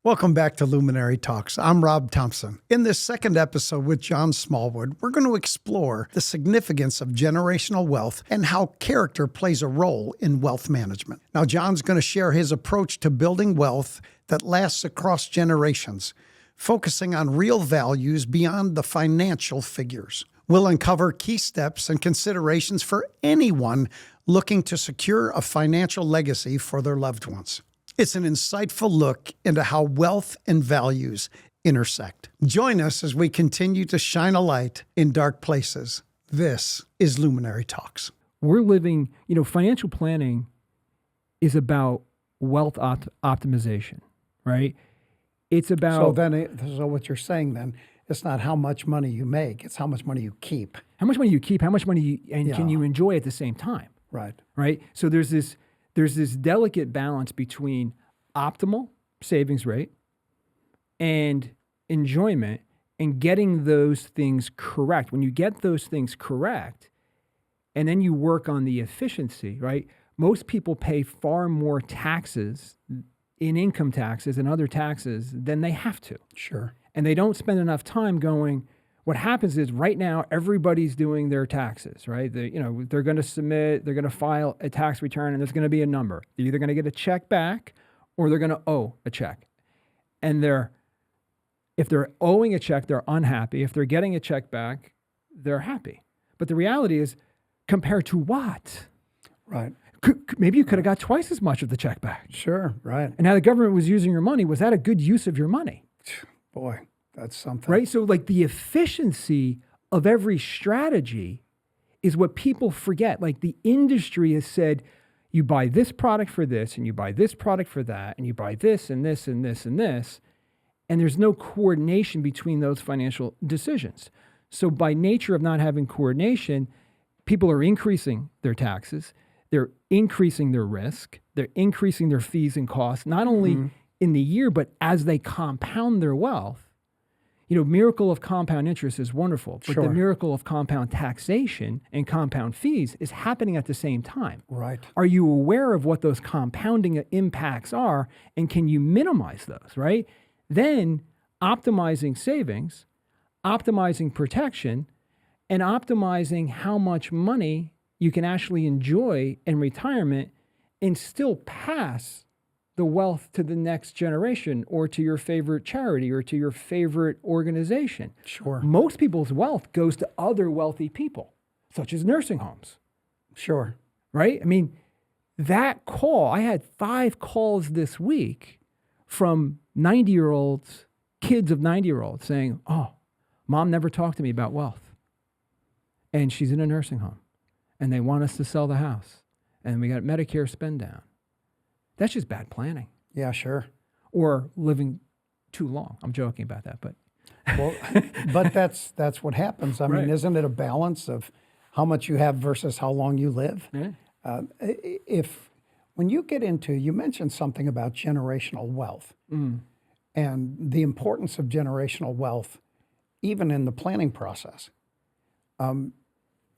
Welcome back to Luminary Talks. I'm Rob Thompson. In this second episode with John Smallwood, we're going to explore the significance of generational wealth and how character plays a role in wealth management. Now, John's going to share his approach to building wealth that lasts across generations, focusing on real values beyond the financial figures. We'll uncover key steps and considerations for anyone looking to secure a financial legacy for their loved ones. It's an insightful look into how wealth and values intersect. Join us as we continue to shine a light in dark places. This is Luminary Talks. We're living, financial planning is about wealth optimization, right? It's about... So what you're saying then, it's not how much money you make, it's how much money you keep. How much money you keep, how much money can you enjoy at the same time? Right? So there's this delicate balance between optimal savings rate and enjoyment and getting those things correct. When you get those things correct and then you work on the efficiency, right? Most people pay far more taxes in income taxes and other taxes than they have to. Sure. And they don't spend enough time going, what happens is right now, everybody's doing their taxes, right? They're going to submit, they're going to file a tax return, and there's going to be a number. They're either going to get a check back or they're going to owe a check. And if they're owing a check, they're unhappy. If they're getting a check back, they're happy. But the reality is, compared to what? Right. Maybe you could have got twice as much of the check back. Sure, right. And how the government was using your money, was that a good use of your money? Boy. That's something. Right? So the efficiency of every strategy is what people forget. Like the industry has said, you buy this product for this, and you buy this product for that, and you buy this and this and this and this. And there's no coordination between those financial decisions. So by nature of not having coordination, people are increasing their taxes. They're increasing their risk. They're increasing their fees and costs, not only in the year, but as they compound their wealth. Miracle of compound interest is wonderful, but the miracle of compound taxation and compound fees is happening at the same time. Right. Are you aware of what those compounding impacts are, and can you minimize those, right? Then optimizing savings, optimizing protection, and optimizing how much money you can actually enjoy in retirement and still pass the wealth to the next generation or to your favorite charity or to your favorite organization. Sure. Most people's wealth goes to other wealthy people, such as nursing homes. Sure. Right? I mean, that call, I had 5 calls this week from 90-year-olds, kids of 90-year-olds saying, oh, mom never talked to me about wealth. And she's in a nursing home. And they want us to sell the house. And we got Medicare spend down. That's just bad planning. Yeah, sure. Or living too long. I'm joking about that, but but that's what happens. I mean, isn't it a balance of how much you have versus how long you live? Yeah. When you get into, you mentioned something about generational wealth and the importance of generational wealth, even in the planning process.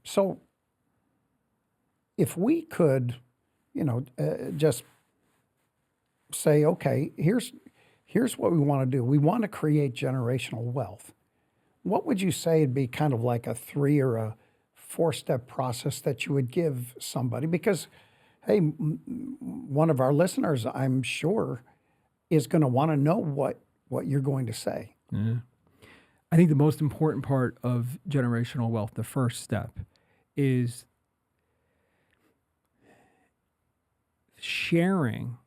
So if we could, just say, okay, here's what we want to do. We want to create generational wealth. What would you say would be kind of like a 3 or a 4-step process that you would give somebody? Because, hey, one of our listeners, I'm sure, is going to want to know what you're going to say. Yeah. I think the most important part of generational wealth, the first step, is sharing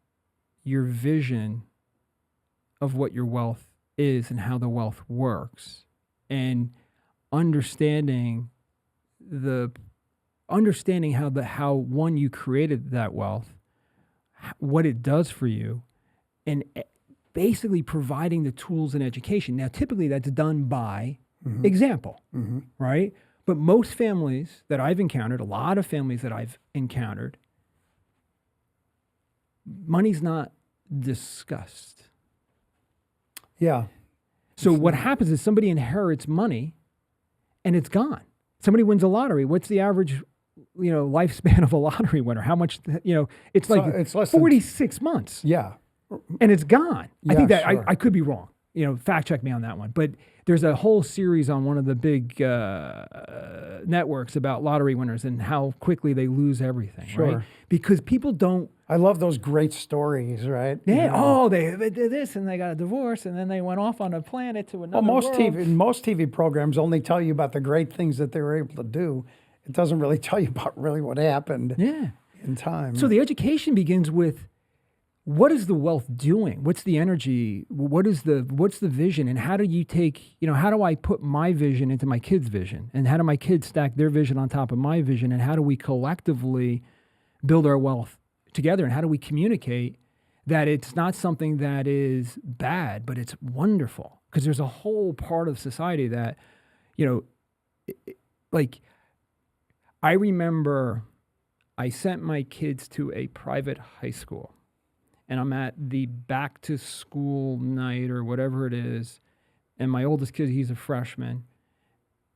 your vision of what your wealth is and how the wealth works, and understanding how one, you created that wealth, what it does for you, and basically providing the tools and education. Now, typically that's done by example, right? But most families that I've encountered, a lot of families that I've encountered, money's not discussed. Yeah. So what happens is somebody inherits money and it's gone. Somebody wins a lottery. What's the average, lifespan of a lottery winner? How much, it's like it's less 46 months. Yeah. and it's gone. I Yeah, think that sure. I could be wrong. Fact check me on that one. But there's a whole series on one of the big networks about lottery winners and how quickly they lose everything, Sure. right? Because people don't. I love those great stories, right? Yeah. Oh, they did this and they got a divorce and then they went off on a planet to another Well, world. most TV programs only tell you about the great things that they were able to do. It doesn't really tell you about really what happened in time. So the education begins with, what is the wealth doing? What's the energy? What's the vision? And how do you take, how do I put my vision into my kids' vision? And how do my kids stack their vision on top of my vision? And how do we collectively build our wealth together? And how do we communicate that it's not something that is bad, but it's wonderful? Because there's a whole part of society that, like, I remember I sent my kids to a private high school. And I'm at the back to school night or whatever it is. And my oldest kid, he's a freshman.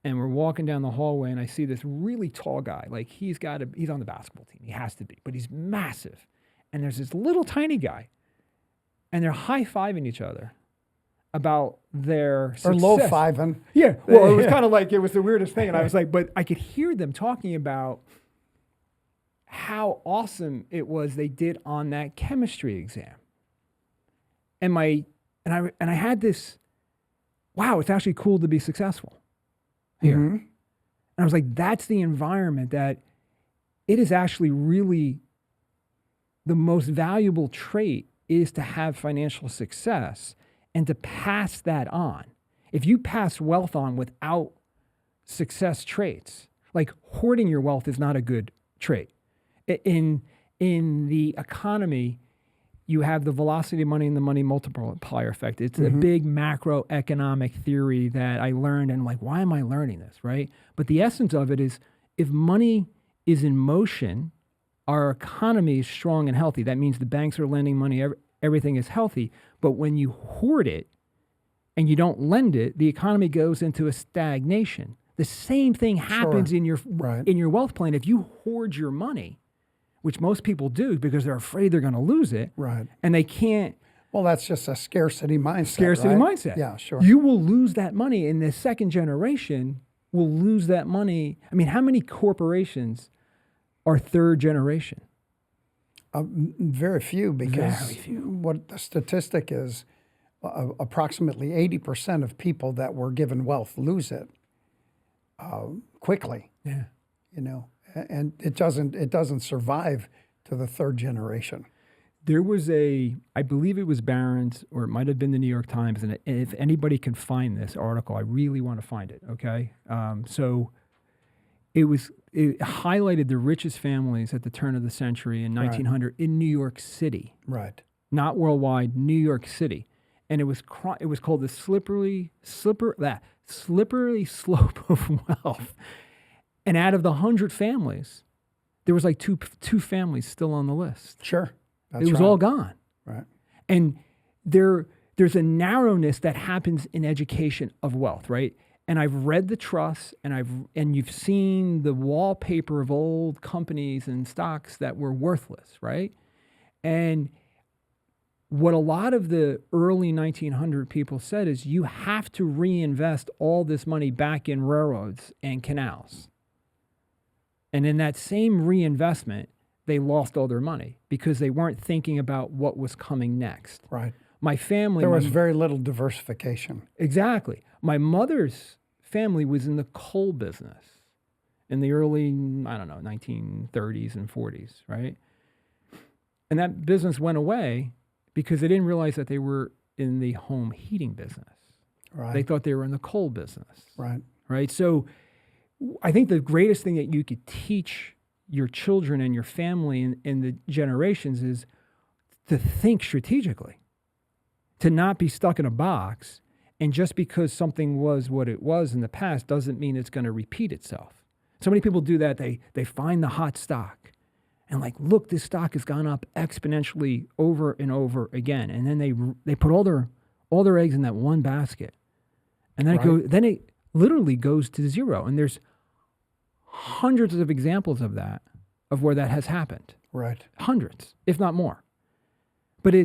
And we're walking down the hallway and I see this really tall guy. Like he's on the basketball team. He has to be, but he's massive. And there's this little tiny guy. And they're high-fiving each other about their success. Or low-fiving. Yeah. Well, it was kind of like, it was the weirdest thing. And I was like, but I could hear them talking about how awesome it was they did on that chemistry exam. And I had this, wow, it's actually cool to be successful here. Mm-hmm. And I was like, that's the environment that it is actually really the most valuable trait is to have financial success and to pass that on. If you pass wealth on without success traits, like hoarding your wealth is not a good trait. In the economy, you have the velocity of money and the money multiplier effect. It's a big macroeconomic theory that I learned, and like, why am I learning this, right? But the essence of it is, if money is in motion, our economy is strong and healthy. That means the banks are lending money, everything is healthy. But when you hoard it and you don't lend it, the economy goes into a stagnation. The same thing happens in your wealth plan. If you hoard your money, which most people do because they're afraid they're going to lose it. Right. And they can't. Well, that's just a scarcity mindset. Scarcity mindset. Yeah, sure. You will lose that money, and the second generation will lose that money. I mean, how many corporations are third generation? Very few, because what the statistic is, approximately 80% of people that were given wealth lose it quickly. Yeah. And it doesn't survive to the third generation. There was I believe it was Barron's, or it might have been the New York Times, and if anybody can find this article, I really want to find it, okay? So it highlighted the richest families at the turn of the century in 1900 in New York City. Right. Not worldwide, New York City. And it was called the slippery slope of wealth. And out of the 100 families, there was like two families still on the list. Sure. It was all gone. Right. And there's a narrowness that happens in education of wealth, right? And I've read the trusts, and you've seen the wallpaper of old companies and stocks that were worthless, right? And what a lot of the early 1900 people said is, you have to reinvest all this money back in railroads and canals. And in that same reinvestment, they lost all their money because they weren't thinking about what was coming next. Right. My family... There was very little diversification. Exactly. My mother's family was in the coal business in the early, 1930s and 40s, right? And that business went away because they didn't realize that they were in the home heating business. Right. They thought they were in the coal business. Right. Right? So I think the greatest thing that you could teach your children and your family and the generations is to think strategically, to not be stuck in a box. And just because something was what it was in the past doesn't mean it's going to repeat itself. So many people do that. They find the hot stock and like, look, this stock has gone up exponentially over and over again. And then they put all their eggs in that one basket. And then it literally goes to zero. And there's hundreds of examples of that, of where that has happened. Right. Hundreds, if not more. But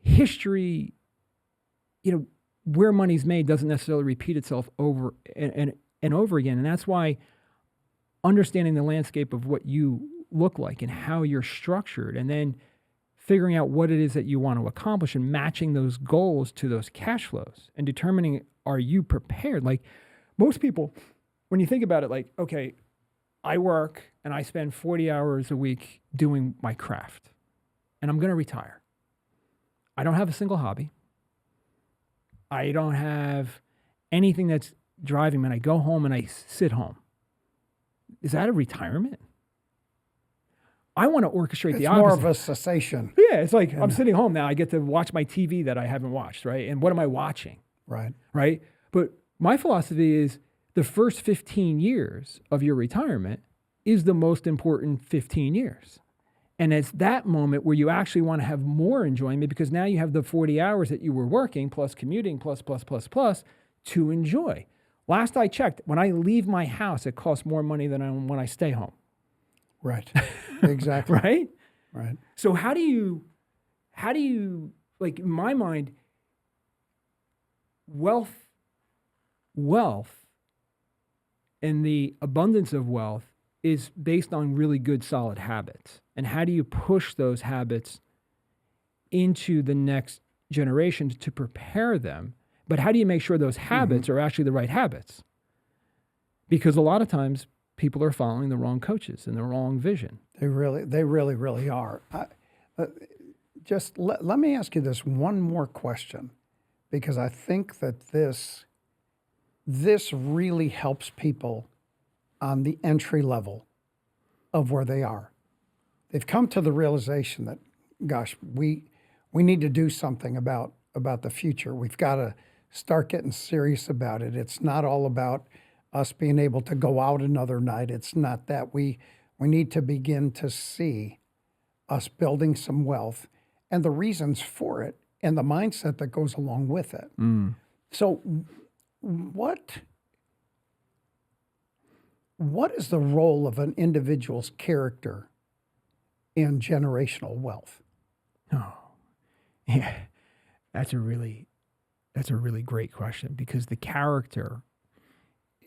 history, where money's made doesn't necessarily repeat itself over and over again. And that's why understanding the landscape of what you look like and how you're structured, and then figuring out what it is that you want to accomplish and matching those goals to those cash flows and determining, are you prepared? Like most people, when you think about it, like, okay, I work and I spend 40 hours a week doing my craft and I'm going to retire. I don't have a single hobby. I don't have anything that's driving me. And I go home and I sit home. Is that a retirement? I want to orchestrate the opposite. It's more of a cessation. Yeah, it's like I'm sitting home now. I get to watch my TV that I haven't watched, right? And what am I watching? Right? But my philosophy is the first 15 years of your retirement is the most important 15 years. And it's that moment where you actually want to have more enjoyment because now you have the 40 hours that you were working plus commuting plus to enjoy. Last I checked, when I leave my house, it costs more money than when I stay home. Right. Exactly. Right? Right. So how do you, like in my mind, wealth and the abundance of wealth is based on really good, solid habits. And how do you push those habits into the next generation to prepare them? But how do you make sure those habits are actually the right habits? Because a lot of times people are following the wrong coaches and the wrong vision. They really are. Just let me ask you this one more question, because I think that this really helps people on the entry level of where they are. They've come to the realization that, gosh, we need to do something about the future. We've got to start getting serious about it. It's not all about us being able to go out another night. It's not that. We need to begin to see us building some wealth and the reasons for it and the mindset that goes along with it. So what is the role of an individual's character in generational wealth? Oh, yeah, that's a really great question, because the character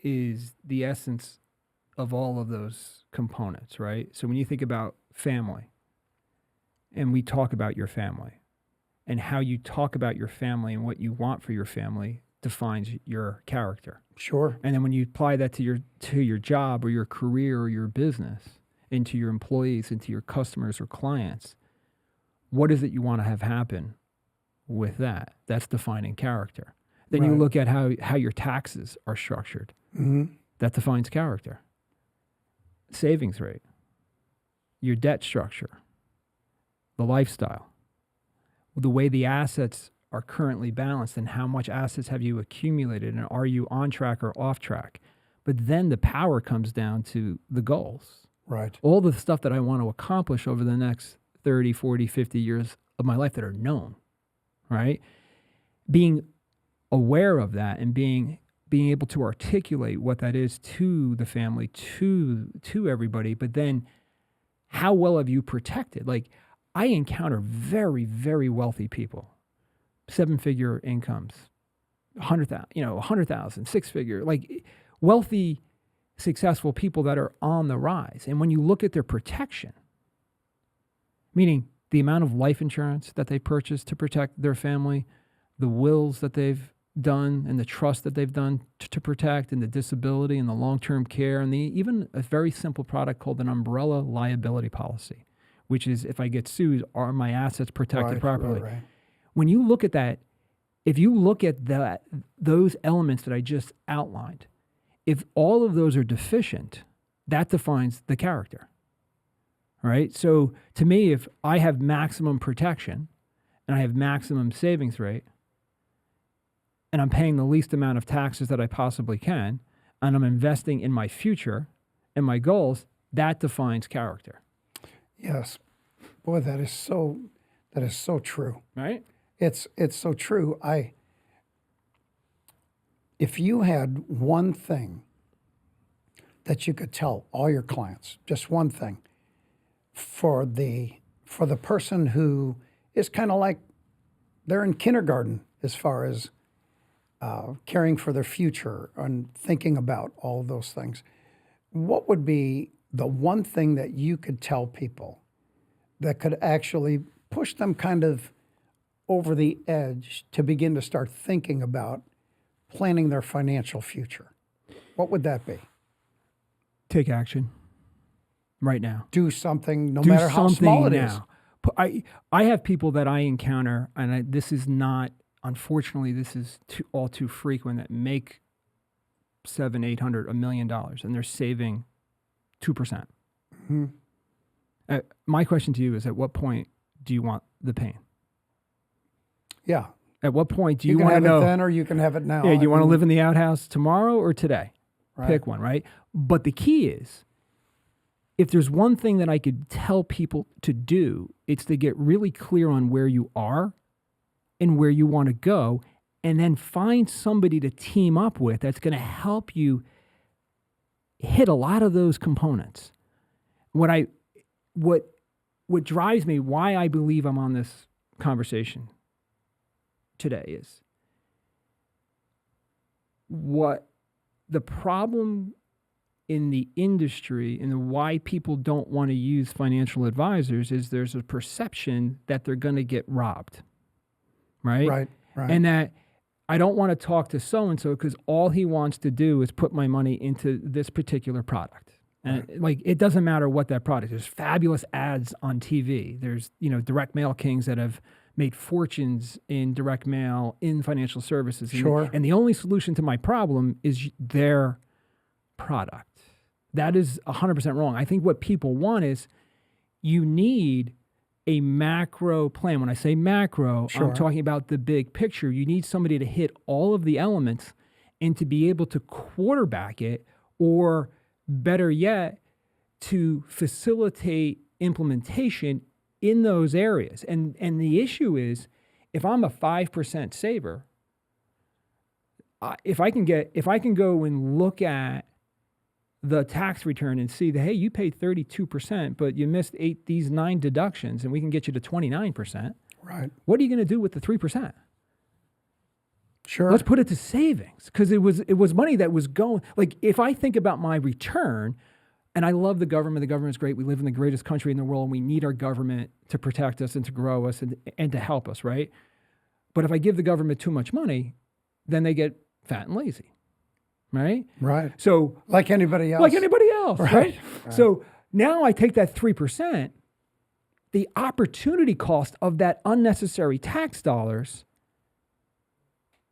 is the essence of all of those components, right? So when you think about family, and we talk about your family, and how you talk about your family and what you want for your family defines your character. Sure. And then when you apply that to your job or your career or your business, into your employees, into your customers or clients, what is it you want to have happen with that? That's defining character. Then you look at how your taxes are structured. That defines character. Savings rate, your debt structure, the lifestyle, the way the assets are currently balanced, and how much assets have you accumulated, and are you on track or off track? But then the power comes down to the goals. Right. All the stuff that I want to accomplish over the next 30, 40, 50 years of my life that are known, right? Being aware of that and being able to articulate what that is to the family, to everybody, but then how well have you protected? Like, I encounter very, very wealthy people, 7-figure incomes, 100,000, 6-figure, like wealthy, successful people that are on the rise. And when you look at their protection, meaning the amount of life insurance that they purchase to protect their family, the wills that they've done and the trust that they've done to protect, and the disability and the long-term care, and even a very simple product called an umbrella liability policy, which is, if I get sued, are my assets protected properly? Right. When you look at that, if you look at those elements that I just outlined, if all of those are deficient, that defines the character. All right? So to me, if I have maximum protection and I have maximum savings rate, and I'm paying the least amount of taxes that I possibly can, and I'm investing in my future and my goals, that defines character. Yes. Boy, that is so true. Right? It's so true. If you had one thing that you could tell all your clients, just one thing, for the person who is kind of like They're in kindergarten as far as caring for their future and thinking about all of those things. What would be the one thing that you could tell people that could actually push them kind of over the edge to begin to start thinking about planning their financial future? What would that be? Take action right now. Do something, no Do matter how small it something is. now. I have people that I encounter, and this is not, unfortunately, this is all too frequent, that make $700,000, $800,000, $1 million, and they're saving 2%. My question to you is, at what point do you want the pain? Yeah. At what point do You you can want to have know? it then or you can have it now. Yeah, do you want to mean, live in the outhouse tomorrow or today? Right. Pick one, right? But the key is, if there's one thing that I could tell people to do, it's to get really clear on where you are and where you want to go, and then find somebody to team up with that's going to help you hit a lot of those components. What drives me, why I believe I'm on this conversation today, is what the problem in the industry and why people don't want to use financial advisors is there's a perception that they're going to get robbed, right? Right. And that I don't want to talk to so-and-so because all he wants to do is put my money into this particular product. And like, it doesn't matter what that product is. There's fabulous ads on TV. There's, direct mail kings that have made fortunes in direct mail, in financial services. Sure. And the only solution to my problem is their product. That is 100% wrong. I think what people want is, you need a macro plan. When I say macro, Sure. I'm talking about the big picture. You need somebody to hit all of the elements and to be able to quarterback it, or better yet, to facilitate implementation in those areas. And the issue is, if I'm a 5% saver, if I can go and look at the tax return and see that, hey, you paid 32%, but you missed these 9 deductions, and we can get you to 29%. Right. What are you going to do with the 3%? Sure. Let's put it to savings, because it was money that was going. Like, if I think about my return, and I love the government's great. We live in the greatest country in the world, and we need our government to protect us and to grow us and to help us, right? But if I give the government too much money, then they get fat and lazy. Right? Right. So like anybody else. Right? So now I take that 3%, the opportunity cost of that unnecessary tax dollars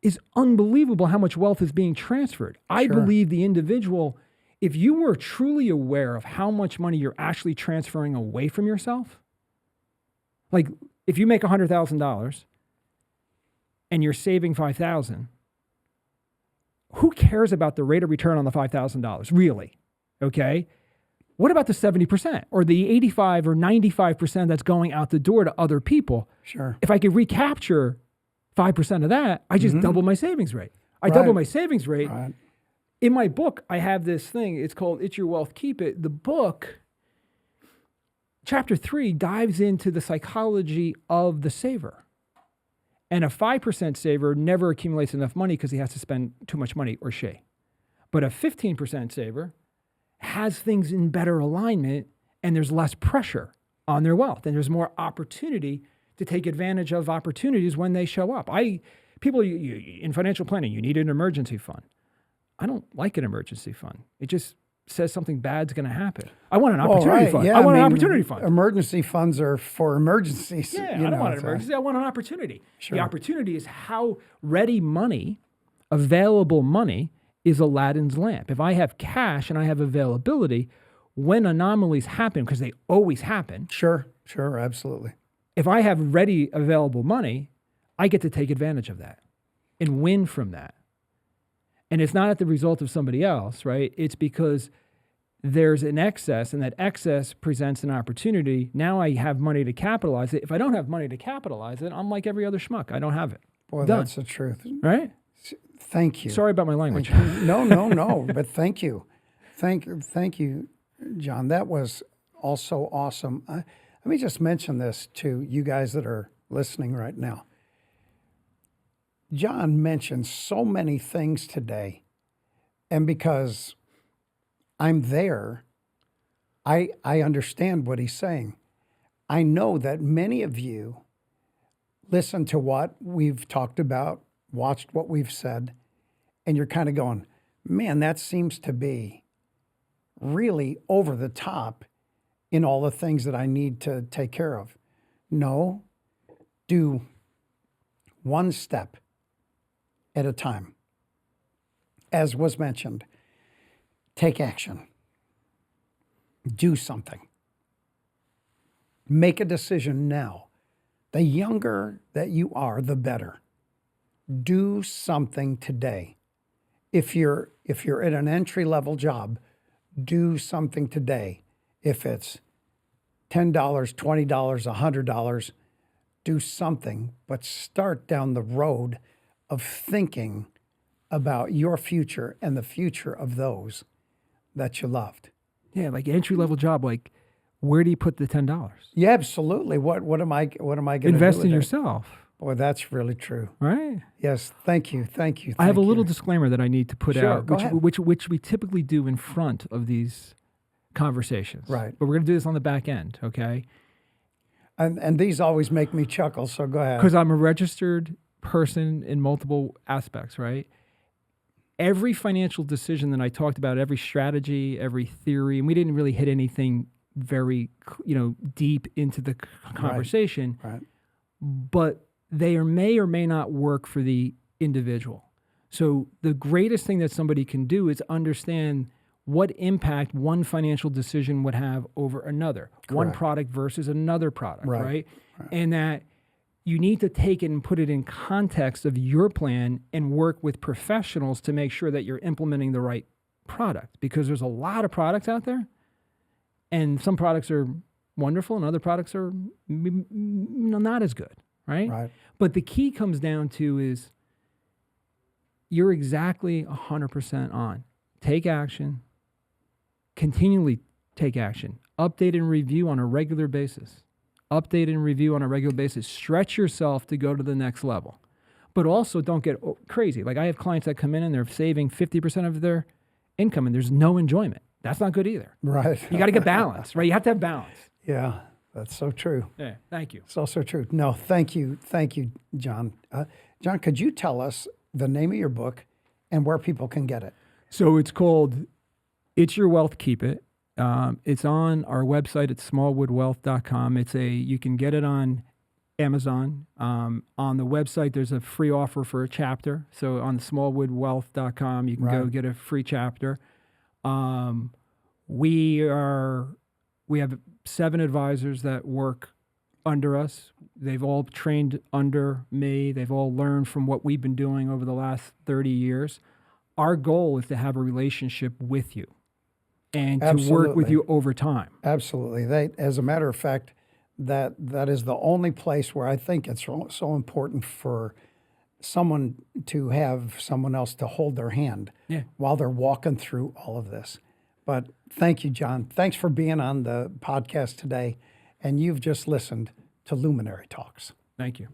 is unbelievable, how much wealth is being transferred. I believe the individual, if you were truly aware of how much money you're actually transferring away from yourself, like if you make $100,000 and you're saving $5,000, who cares about the rate of return on the $5,000, really? Okay? What about the 70% or the 85 or 95% that's going out the door to other people? Sure. If I could recapture 5% of that, I just double my savings rate. I double my savings rate. Right. In my book, I have this thing. It's called It's Your Wealth, Keep It. The book, chapter 3, dives into the psychology of the saver. And a 5% saver never accumulates enough money because he has to spend too much money, or she. But a 15% saver has things in better alignment, and there's less pressure on their wealth, and there's more opportunity to take advantage of opportunities when they show up. People in financial planning, you need an emergency fund. I don't like an emergency fund. It just says something bad's going to happen. I want an opportunity fund. Yeah, I want an opportunity fund. Emergency funds are for emergencies. Yeah, I don't want an emergency. I want an opportunity. Sure. The opportunity is how ready money, available money, is Aladdin's lamp. If I have cash and I have availability, when anomalies happen, because they always happen. Sure, absolutely. If I have ready available money, I get to take advantage of that and win from that. And it's not at the result of somebody else, right? It's because there's an excess, and that excess presents an opportunity. Now I have money to capitalize it. If I don't have money to capitalize it, I'm like every other schmuck. I don't have it. Boy, Done. that's the truth. Right? Thank you. Sorry about my language. No, but thank you. Thank you, John. That was also awesome. Let me just mention this to you guys that are listening right now. John mentioned so many things today, and because I'm there, I understand what he's saying. I know that many of you listen to what we've talked about, watched what we've said, and you're kind of going, man, that seems to be really over the top in all the things that I need to take care of. No, do one step at a time. As was mentioned, take action. Do something. Make a decision now. The younger that you are, the better. Do something today. If you're at an entry-level job, do something today. If it's $10, $20, $100, do something, but start down the road of thinking about your future and the future of those that you loved. Yeah, like entry level job. Like, where do you put the $10? Yeah, absolutely. What am I going to do? Invest in with it? yourself. Boy, that's really true. Right. Yes, thank you. I have a little disclaimer that I need to put Sure, out, go ahead. which we typically do in front of these conversations. Right. But we're going to do this on the back end, okay? And these always make me chuckle, so go ahead. Because I'm a registered person in multiple aspects, right? Every financial decision that I talked about, every strategy, every theory, and we didn't really hit anything very, deep into the conversation, Right. but they may or may not work for the individual. So the greatest thing that somebody can do is understand what impact one financial decision would have over another, one product versus another product, right? And that you need to take it and put it in context of your plan and work with professionals to make sure that you're implementing the right product, because there's a lot of products out there, and some products are wonderful and other products are not as good, right? But the key comes down to is you're exactly 100% on. Take action. Continually take action. Update and review on a regular basis. Stretch yourself to go to the next level. But also don't get crazy. Like, I have clients that come in and they're saving 50% of their income and there's no enjoyment. That's not good either. Right. You got to get balance, right? You have to have balance. Yeah, that's so true. Yeah, thank you. So true. No, thank you, John. John, could you tell us the name of your book and where people can get it? So it's called It's Your Wealth, Keep It. It's on our website at smallwoodwealth.com. You can get it on Amazon. On the website, there's a free offer for a chapter. So on smallwoodwealth.com, you can go get a free chapter. We have 7 advisors that work under us. They've all trained under me. They've all learned from what we've been doing over the last 30 years. Our goal is to have a relationship with you and to work with you over time. Absolutely. As a matter of fact, that is the only place where I think it's so important for someone to have someone else to hold their hand while they're walking through all of this. But thank you, John. Thanks for being on the podcast today. And you've just listened to Luminary Talks. Thank you.